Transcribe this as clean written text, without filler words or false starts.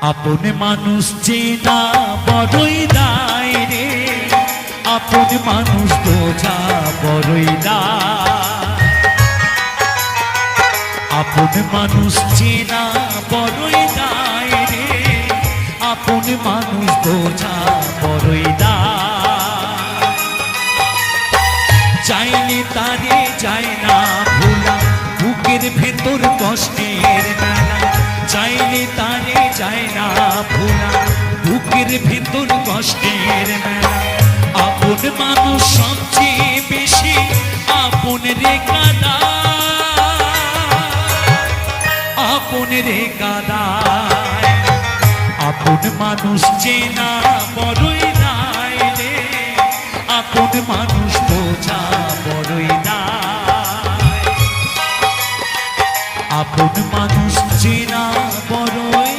আপন মানুষ চেনা বড়ই দায় রে, আপন মানুষ বোঝা বড়ই দায়। আপন মানুষ চেনা বড়ই দায় রে, আপন মানুষ বোঝা বড়ই দায়। চাইলে তারে যায় না ভোলা, বুকের ভেতর কষ্টের মেলা। চাইলে তারে যায় না ভোলা, বুকের ভেতর কষ্টের মেলা। আপন মানুষ সবচেয়ে বেশি আপন রে কাঁদায়, আপন রে কাঁদায়। আপন মানুষ চেনা বড়ই দায় রে, আপন মানুষ বোঝা বড়ই দায়। আপন মানুষ চেনা